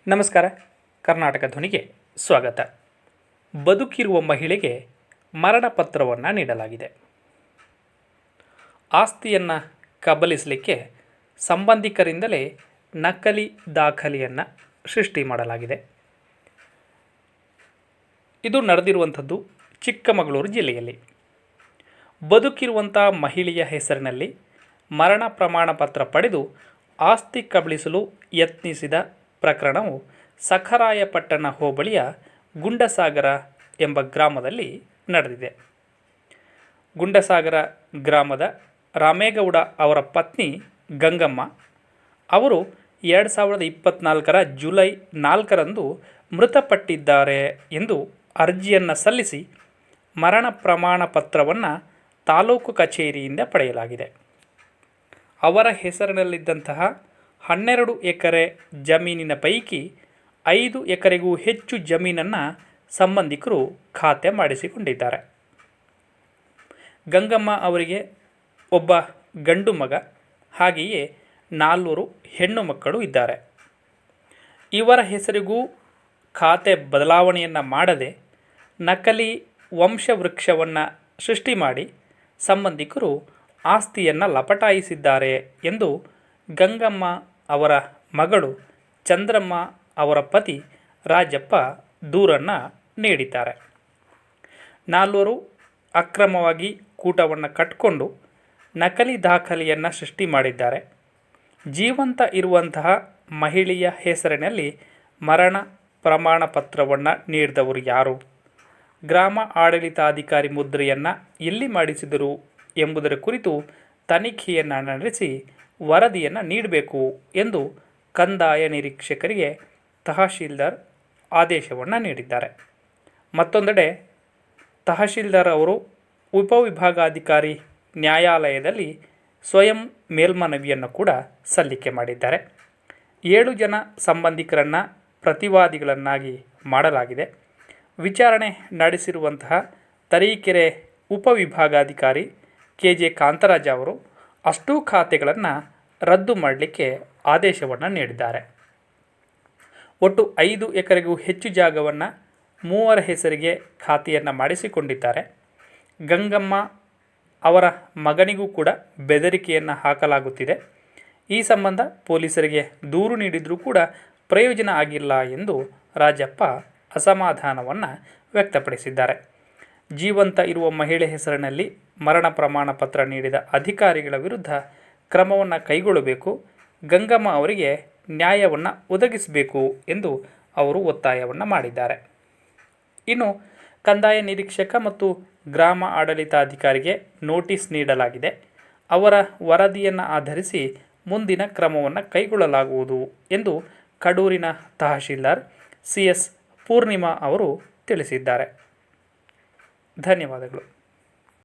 ನಮಸ್ಕಾರ. ಕರ್ನಾಟಕ ಧ್ವನಿಗೆ ಸ್ವಾಗತ. ಬದುಕಿರುವ ಮಹಿಳೆಗೆ ಮರಣ ಪತ್ರವನ್ನು ನೀಡಲಾಗಿದೆ. ಆಸ್ತಿಯನ್ನು ಕಬಳಿಸಲಿಕ್ಕೆ ಸಂಬಂಧಿಕರಿಂದಲೇ ನಕಲಿ ದಾಖಲೆಯನ್ನು ಸೃಷ್ಟಿ ಮಾಡಲಾಗಿದೆ. ಇದು ನಡೆದಿರುವಂಥದ್ದು ಚಿಕ್ಕಮಗಳೂರು ಜಿಲ್ಲೆಯಲ್ಲಿ. ಬದುಕಿರುವಂಥ ಮಹಿಳೆಯ ಹೆಸರಿನಲ್ಲಿ ಮರಣ ಪ್ರಮಾಣ ಪತ್ರ ಪಡೆದು ಆಸ್ತಿ ಕಬಳಿಸಲು ಯತ್ನಿಸಿದ ಪ್ರಕರಣವು ಸಖರಾಯಪಟ್ಟಣ ಹೋಬಳಿಯ ಗುಂಡಸಾಗರ ಎಂಬ ಗ್ರಾಮದಲ್ಲಿ ನಡೆದಿದೆ. ಗುಂಡಸಾಗರ ಗ್ರಾಮದ ರಾಮೇಗೌಡ ಅವರ ಪತ್ನಿ ಗಂಗಮ್ಮ ಅವರು 2024 ಜುಲೈ 4ರಂದು ಮೃತಪಟ್ಟಿದ್ದಾರೆ ಎಂದು ಅರ್ಜಿಯನ್ನು ಸಲ್ಲಿಸಿ ಮರಣ ಪ್ರಮಾಣ ಪತ್ರವನ್ನು ತಾಲೂಕು ಕಚೇರಿಯಿಂದ ಪಡೆಯಲಾಗಿದೆ. ಅವರ ಹೆಸರಿನಲ್ಲಿದ್ದಂತಹ 12 ಎಕರೆ ಜಮೀನಿನ ಪೈಕಿ 5 ಎಕರೆಗೂ ಹೆಚ್ಚು ಜಮೀನನ್ನು ಸಂಬಂಧಿಕರು ಖಾತೆ ಮಾಡಿಸಿಕೊಂಡಿದ್ದಾರೆ. ಗಂಗಮ್ಮ ಅವರಿಗೆ ಒಬ್ಬ ಗಂಡು ಮಗ, ಹಾಗೆಯೇ 4 ಹೆಣ್ಣು ಮಕ್ಕಳು ಇದ್ದಾರೆ. ಇವರ ಹೆಸರಿಗೂ ಖಾತೆ ಬದಲಾವಣೆಯನ್ನು ಮಾಡದೆ ನಕಲಿ ವಂಶವೃಕ್ಷವನ್ನು ಸೃಷ್ಟಿ ಮಾಡಿ ಸಂಬಂಧಿಕರು ಆಸ್ತಿಯನ್ನು ಲಪಟಾಯಿಸಿದ್ದಾರೆ ಎಂದು ಗಂಗಮ್ಮ ಅವರ ಮಗಳು ಚಂದ್ರಮ್ಮ ಅವರ ಪತಿ ರಾಜಪ್ಪ ದೂರನ್ನು ನೀಡಿದ್ದಾರೆ. 4 ಅಕ್ರಮವಾಗಿ ಕೂಟವನ್ನು ಕಟ್ಟಿಕೊಂಡು ನಕಲಿ ದಾಖಲೆಯನ್ನು ಸೃಷ್ಟಿ ಮಾಡಿದ್ದಾರೆ. ಜೀವಂತ ಇರುವಂತಹ ಮಹಿಳೆಯ ಹೆಸರಿನಲ್ಲಿ ಮರಣ ಪ್ರಮಾಣ ಪತ್ರವನ್ನು ನೀಡಿದವರು ಯಾರು, ಗ್ರಾಮ ಆಡಳಿತಾಧಿಕಾರಿ ಮುದ್ರೆಯನ್ನು ಎಲ್ಲಿ ಮಾಡಿಸಿದರು ಎಂಬುದರ ಕುರಿತು ತನಿಖೆಯನ್ನು ನಡೆಸಿ ವರದಿಯನ್ನು ನೀಡಬೇಕು ಎಂದು ಕಂದಾಯ ನಿರೀಕ್ಷಕರಿಗೆ ತಹಶೀಲ್ದಾರ್ ಆದೇಶವನ್ನು ನೀಡಿದ್ದಾರೆ. ಮತ್ತೊಂದೆಡೆ ತಹಶೀಲ್ದಾರ್ ಅವರು ಉಪವಿಭಾಗಾಧಿಕಾರಿ ನ್ಯಾಯಾಲಯದಲ್ಲಿ ಸ್ವಯಂ ಮೇಲ್ಮನವಿಯನ್ನು ಕೂಡ ಸಲ್ಲಿಕೆ ಮಾಡಿದ್ದಾರೆ. 7 ಜನ ಸಂಬಂಧಿಕರನ್ನು ಪ್ರತಿವಾದಿಗಳನ್ನಾಗಿ ಮಾಡಲಾಗಿದೆ. ವಿಚಾರಣೆ ನಡೆಸಿರುವಂತಹ ತರೀಕೆರೆ ಉಪವಿಭಾಗಾಧಿಕಾರಿ KJ ಕಾಂತರಾಜ ಅವರು ಅಷ್ಟೂ ಖಾತೆಗಳನ್ನು ರದ್ದು ಮಾಡಲಿಕ್ಕೆ ಆದೇಶವನ್ನು ನೀಡಿದ್ದಾರೆ. ಒಟ್ಟು 5 ಎಕರೆಗೂ ಹೆಚ್ಚು ಜಾಗವನ್ನು 3 ಹೆಸರಿಗೆ ಖಾತೆಯನ್ನು ಮಾಡಿಸಿಕೊಂಡಿದ್ದಾರೆ. ಗಂಗಮ್ಮ ಅವರ ಮಗನಿಗೂ ಕೂಡ ಬೆದರಿಕೆಯನ್ನು ಹಾಕಲಾಗುತ್ತಿದೆ. ಈ ಸಂಬಂಧ ಪೊಲೀಸರಿಗೆ ದೂರು ನೀಡಿದರೂ ಕೂಡ ಪ್ರಯೋಜನ ಆಗಿಲ್ಲ ಎಂದು ರಾಜಪ್ಪ ಅಸಮಾಧಾನವನ್ನು ವ್ಯಕ್ತಪಡಿಸಿದ್ದಾರೆ. ಜೀವಂತ ಇರುವ ಮಹಿಳೆ ಹೆಸರಿನಲ್ಲಿ ಮರಣ ಪ್ರಮಾಣ ಪತ್ರ ನೀಡಿದ ಅಧಿಕಾರಿಗಳ ವಿರುದ್ಧ ಕ್ರಮವನ್ನು ಕೈಗೊಳ್ಳಬೇಕು, ಗಂಗಮ್ಮ ಅವರಿಗೆ ನ್ಯಾಯವನ್ನು ಒದಗಿಸಬೇಕು ಎಂದು ಅವರು ಒತ್ತಾಯವನ್ನು ಮಾಡಿದ್ದಾರೆ. ಇನ್ನು ಕಂದಾಯ ನಿರೀಕ್ಷಕ ಮತ್ತು ಗ್ರಾಮ ಆಡಳಿತಾಧಿಕಾರಿಗೆ ನೋಟಿಸ್ ನೀಡಲಾಗಿದೆ. ಅವರ ವರದಿಯನ್ನು ಆಧರಿಸಿ ಮುಂದಿನ ಕ್ರಮವನ್ನು ಕೈಗೊಳ್ಳಲಾಗುವುದು ಎಂದು ಕಡೂರಿನ ತಹಶೀಲ್ದಾರ್ CS ಪೂರ್ಣಿಮಾ ಅವರು ತಿಳಿಸಿದ್ದಾರೆ. ಧನ್ಯವಾದಗಳು.